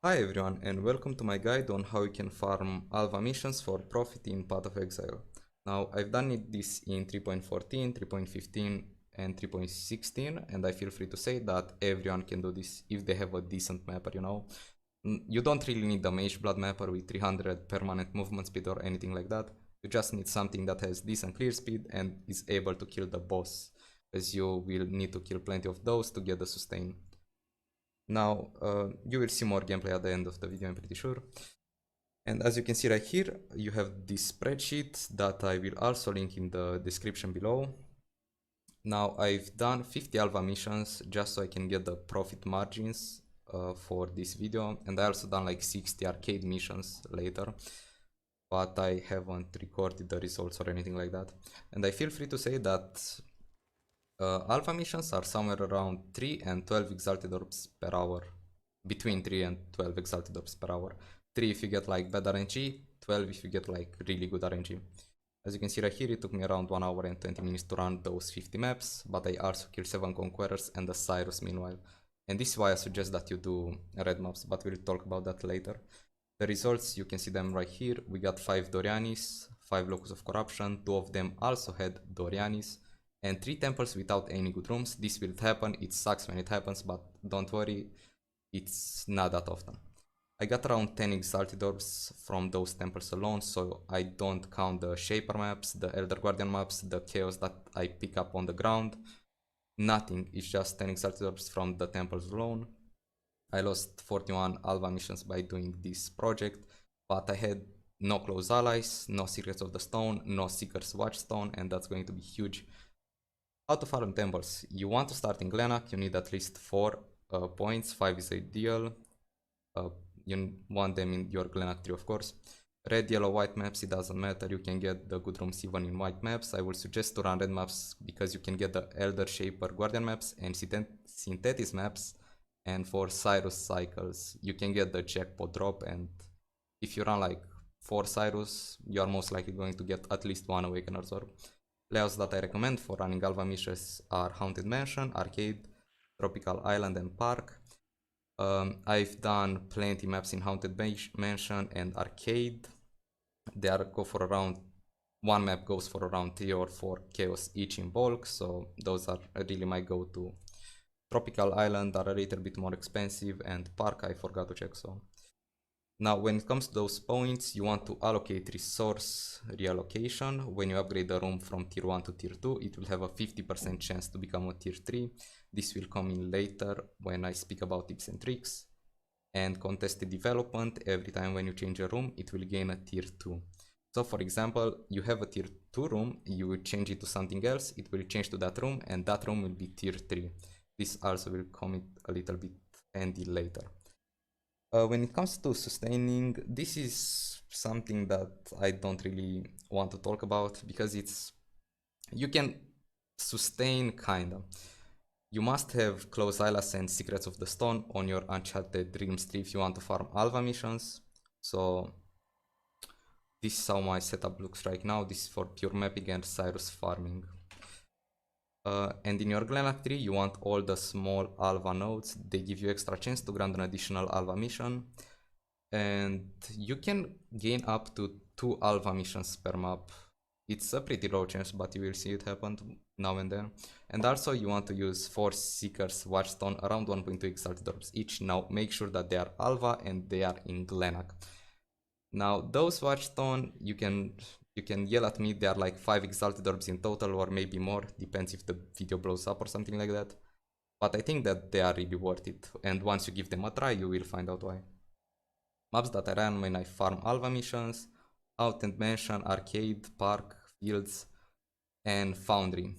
Hi everyone and welcome to my guide on how you can farm Alva missions for profit in Path of Exile. Now I've done this in 3.14, 3.15 and 3.16 and I feel free to say that everyone can do this if they have a decent mapper. You don't really need a mage blood mapper with 300 permanent movement speed or anything like that. You just need something that has decent clear speed and is able to kill the boss, as you will need to kill plenty of those to get the sustain. Now, you will see more gameplay at the end of the video, I'm pretty sure. And as you can see right here, you have this spreadsheet that I will also link in the description below. Now, I've done 50 Alva missions just so I can get the profit margins for this video. And I also done like 60 arcade missions later, but I haven't recorded the results or anything like that. And I feel free to say that Alpha missions are somewhere around 3 and 12 exalted orbs per hour. Between 3 and 12 exalted orbs per hour. 3 if you get like bad RNG, 12 if you get like really good RNG. As you can see right here, it took me around 1 hour and 20 minutes to run those 50 maps, but I also killed 7 Conquerors and a Cyrus meanwhile. And this is why I suggest that you do red maps, but we'll talk about that later. The results, you can see them right here. We got 5 Dorianis, 5 Locus of Corruption, 2 of them also had Dorianis, and 3 temples without any good rooms. This will happen, it sucks when it happens, but don't worry, it's not that often. I got around 10 exalted orbs from those temples alone, so I don't count the Shaper maps, the Elder Guardian maps, the Chaos that I pick up on the ground. Nothing, it's just 10 exalted orbs from the temples alone. I lost 41 Alva missions by doing this project, but I had no close allies, no Secrets of the Stone, no Seeker's Watchstone, and that's going to be huge. How to farm temples? You want to start in Glenak, you need at least 4 points, 5 is ideal. You want them in your Glenak tree, of course. Red, yellow, white maps, it doesn't matter, you can get the good rooms even in white maps. I will suggest to run red maps because you can get the Elder, Shaper, Guardian maps and Synthetis maps. And for Cyrus cycles, you can get the jackpot drop, and if you run like 4 Cyrus, you are most likely going to get at least 1 Awakener's Orb. Layouts that I recommend for running Alva missions are Haunted Mansion, Arcade, Tropical Island and Park. I've done plenty maps in Haunted Mansion and Arcade. They go for around, one map goes for around 3 or 4 chaos each in bulk, so those are really my go-to. Tropical Island are a little bit more expensive, and Park I forgot to check, so. Now when it comes to those points, you want to allocate resource reallocation. When you upgrade the room from tier 1 to tier 2, it will have a 50% chance to become a tier 3. This will come in later when I speak about tips and tricks. And contested development, every time when you change a room, it will gain a tier 2. So for example, you have a tier 2 room, you will change it to something else, it will change to that room, and that room will be tier 3. This also will come in a little bit handy later. When it comes to sustaining, this is something that I don't really want to talk about because you can sustain kinda. You must have Close Eyelash and Secrets of the Stone on your Uncharted Dreams tree if you want to farm Alva missions. So this is how my setup looks right now. This is for pure mapping and Cyrus farming. And in your Glenak tree, you want all the small Alva nodes. They give you extra chance to grant an additional Alva mission. And you can gain up to 2 Alva missions per map. It's a pretty low chance, but you will see it happen now and then. And also you want to use 4 Seekers Watchstone around 1.2 exalted orbs each. Now make sure that they are Alva and they are in Glenak. Now those Watchstone, you can yell at me, they are like 5 exalted orbs in total or maybe more, depends if the video blows up or something like that. But I think that they are really worth it, and once you give them a try, you will find out why. Maps that I ran when I farm Alva missions: Haunted Mansion, Arcade, Park, Fields, and Foundry.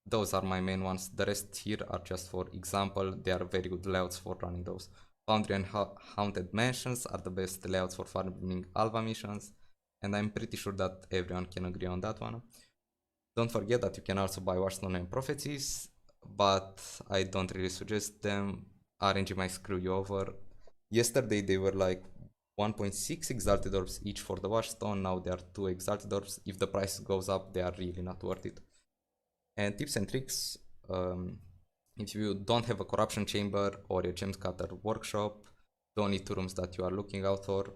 Those are my main ones. The rest here are just for example, they are very good layouts for running those. Foundry and Haunted Mansions are the best layouts for farming Alva missions, and I'm pretty sure that everyone can agree on that one. Don't forget that you can also buy Watchstone and Prophecies, but I don't really suggest them. RNG might screw you over. Yesterday they were like 1.6 exalted orbs each for the Watchstone, now they are 2 exalted orbs. If the price goes up, they are really not worth it. And tips and tricks, if you don't have a corruption chamber or a gem cutter workshop, the only 2 rooms that you are looking out for.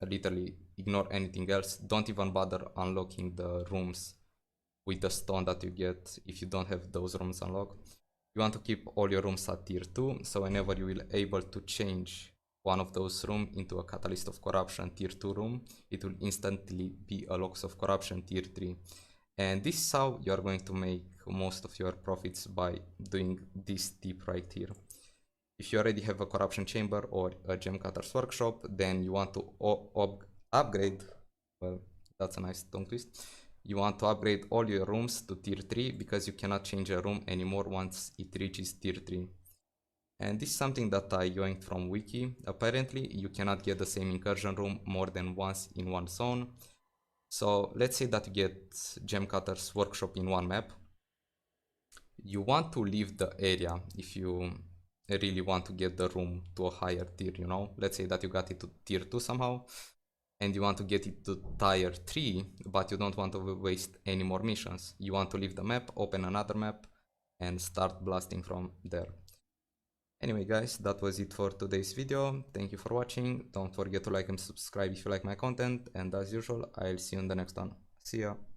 Literally ignore anything else. Don't even bother unlocking the rooms with the stone that you get if you don't have those rooms unlocked. You want to keep all your rooms at tier 2, so whenever you will able to change one of those rooms into a Catalyst of Corruption tier 2 room, it will instantly be a Locus of Corruption tier 3. And this is how you are going to make most of your profits, by doing this tip right here. If you already have a Corruption Chamber or a Gem Cutter's Workshop, then you want to upgrade, well, that's a nice tongue twist. You want to upgrade all your rooms to tier 3, because you cannot change a room anymore once it reaches tier 3. And this is something that I joined from wiki. Apparently you cannot get the same incursion room more than once in one zone. So let's say that you get Gem Cutter's Workshop in one map. You want to leave the area if you really want to get the room to a higher tier, you know. Let's say that you got it to tier 2 somehow, and you want to get it to tier 3, but you don't want to waste any more missions. You want to leave the map, open another map, and start blasting from there. Anyway guys, that was it for today's video. Thank you for watching. Don't forget to like and subscribe if you like my content, and as usual, I'll see you in the next one. See ya!